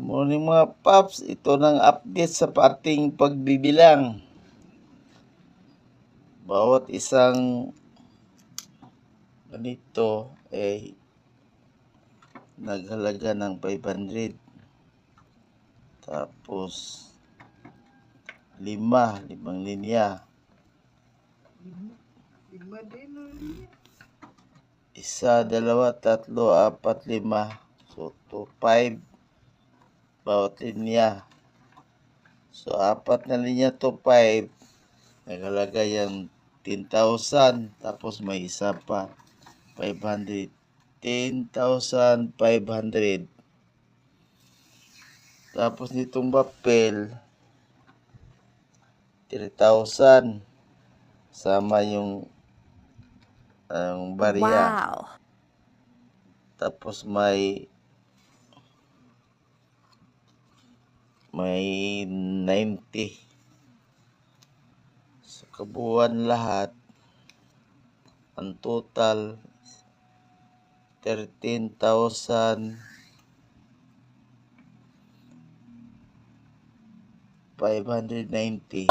Morning mga paps, ito ng update sa ating pagbibilang. Bawat isang ganito ay naghalaga ng 500. Tapos limang linya. Isa, dalawa, tatlo, apat, lima. So, 5 bawat linya. So, apat na linya to 5. Naghalaga yung 10,000. Tapos may isa pa. 500. 10,500. Tapos nitong papel, 3,000. Sama yung barya. Wow! Tapos may 90. So, kabuuan lahat, ang total 13,590.